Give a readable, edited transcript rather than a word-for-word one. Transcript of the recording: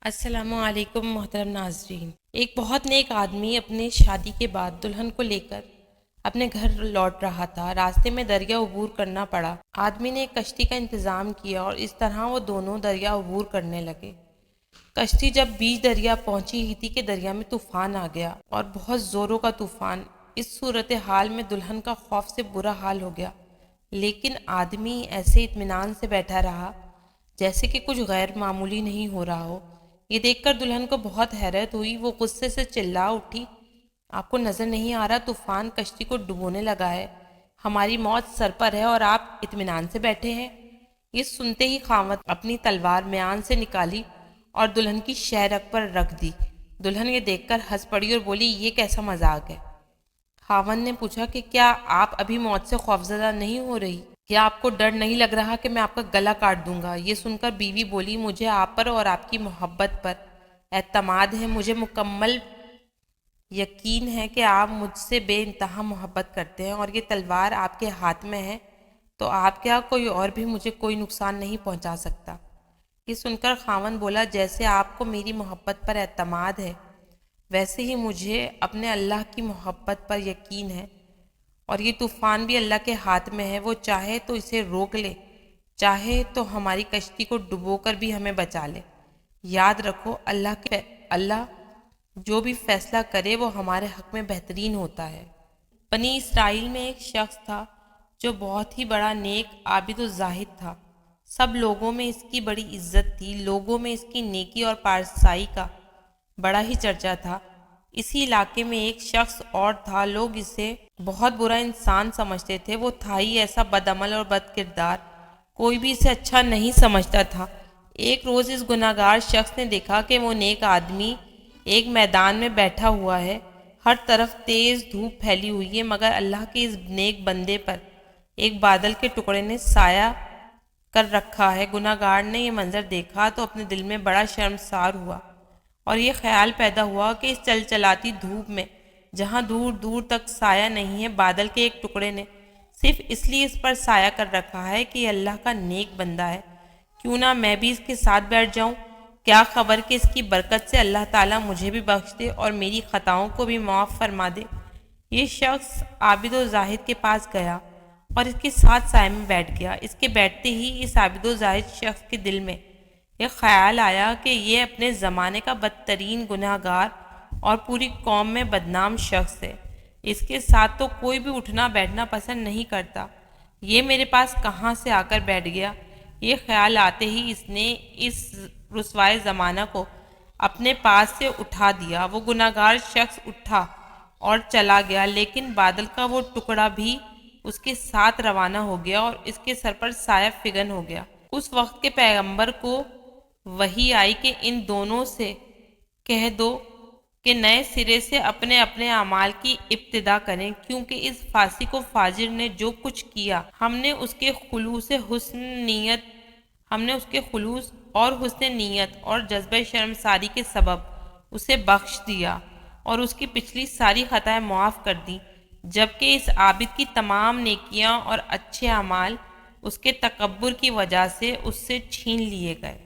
السلام علیکم محترم ناظرین۔ ایک بہت نیک آدمی اپنے شادی کے بعد دلہن کو لے کر اپنے گھر لوٹ رہا تھا۔ راستے میں دریا عبور کرنا پڑا۔ آدمی نے ایک کشتی کا انتظام کیا اور اس طرح وہ دونوں دریا عبور کرنے لگے۔ کشتی جب بیچ دریا پہنچی ہی تھی کہ دریا میں طوفان آ گیا، اور بہت زوروں کا طوفان۔ اس صورتحال میں دلہن کا خوف سے برا حال ہو گیا، لیکن آدمی ایسے اطمینان سے بیٹھا رہا جیسے کہ کچھ غیر معمولی نہیں ہو رہا ہو۔ یہ دیکھ کر دلہن کو بہت حیرت ہوئی۔ وہ غصے سے چلا اٹھی، آپ کو نظر نہیں آ رہا طوفان کشتی کو ڈبونے لگا ہے؟ ہماری موت سر پر ہے اور آپ اطمینان سے بیٹھے ہیں؟ یہ سنتے ہی خاوند اپنی تلوار میان سے نکالی اور دلہن کی شہ رگ پر رکھ دی۔ دلہن یہ دیکھ کر ہنس پڑی اور بولی، یہ کیسا مذاق ہے؟ خاوند نے پوچھا کہ کیا آپ ابھی موت سے خوفزدہ نہیں ہو رہی؟ کیا آپ کو ڈر نہیں لگ رہا کہ میں آپ کا گلا کاٹ دوں گا؟ یہ سن کر بیوی بولی، مجھے آپ پر اور آپ کی محبت پر اعتماد ہے۔ مجھے مکمل یقین ہے کہ آپ مجھ سے بے انتہا محبت کرتے ہیں، اور یہ تلوار آپ کے ہاتھ میں ہے تو آپ کیا کوئی اور بھی مجھے کوئی نقصان نہیں پہنچا سکتا۔ یہ سن کر خاوند بولا، جیسے آپ کو میری محبت پر اعتماد ہے ویسے ہی مجھے اپنے اللہ کی محبت پر یقین ہے، اور یہ طوفان بھی اللہ کے ہاتھ میں ہے۔ وہ چاہے تو اسے روک لے، چاہے تو ہماری کشتی کو ڈبو کر بھی ہمیں بچا لے۔ یاد رکھو، اللہ جو بھی فیصلہ کرے وہ ہمارے حق میں بہترین ہوتا ہے۔ بنی اسرائیل میں ایک شخص تھا جو بہت ہی بڑا نیک، عابد و زاہد تھا۔ سب لوگوں میں اس کی بڑی عزت تھی۔ لوگوں میں اس کی نیکی اور پارسائی کا بڑا ہی چرچا تھا۔ اسی علاقے میں ایک شخص اور تھا، لوگ اسے بہت برا انسان سمجھتے تھے۔ وہ تھا ہی ایسا بد عمل اور بد کردار، کوئی بھی اسے اچھا نہیں سمجھتا تھا۔ ایک روز اس گناہگار شخص نے دیکھا کہ وہ نیک آدمی ایک میدان میں بیٹھا ہوا ہے، ہر طرف تیز دھوپ پھیلی ہوئی ہے، مگر اللہ کے اس نیک بندے پر ایک بادل کے ٹکڑے نے سایہ کر رکھا ہے۔ گناہگار نے یہ منظر دیکھا تو اپنے دل میں بڑا شرمسار ہوا، اور یہ خیال پیدا ہوا کہ اس چلچلاتی دھوپ میں جہاں دور دور تک سایہ نہیں ہے، بادل کے ایک ٹکڑے نے صرف اس لیے اس پر سایہ کر رکھا ہے کہ یہ اللہ کا نیک بندہ ہے، کیوں نہ میں بھی اس کے ساتھ بیٹھ جاؤں؟ کیا خبر کہ اس کی برکت سے اللہ تعالیٰ مجھے بھی بخش دے اور میری خطاؤں کو بھی معاف فرما دے۔ یہ شخص عابد و زاہد کے پاس گیا اور اس کے ساتھ سائے میں بیٹھ گیا۔ اس کے بیٹھتے ہی اس عابد و زاہد شخص کے دل میں ایک خیال آیا کہ یہ اپنے زمانے کا بدترین گناہگار اور پوری قوم میں بدنام شخص ہے۔ اس کے ساتھ تو کوئی بھی اٹھنا بیٹھنا پسند نہیں کرتا، یہ میرے پاس کہاں سے آ کر بیٹھ گیا؟ یہ خیال آتے ہی اس نے اس رسوائے زمانہ کو اپنے پاس سے اٹھا دیا۔ وہ گناہگار شخص اٹھا اور چلا گیا، لیکن بادل کا وہ ٹکڑا بھی اس کے ساتھ روانہ ہو گیا اور اس کے سر پر سایہ فگن ہو گیا۔ اس وقت کے پیغمبر کو وحی آئی کہ ان دونوں سے کہہ دو کہ نئے سرے سے اپنے اپنے اعمال کی ابتدا کریں، کیونکہ اس فاسق و فاجر نے جو کچھ کیا، ہم نے اس کے خلوص اور حسن نیت اور جذبہ شرمساری کے سبب اسے بخش دیا اور اس کی پچھلی ساری خطائیں معاف کر دیں، جبکہ اس عابد کی تمام نیکیاں اور اچھے اعمال اس کے تکبر کی وجہ سے اس سے چھین لیے گئے۔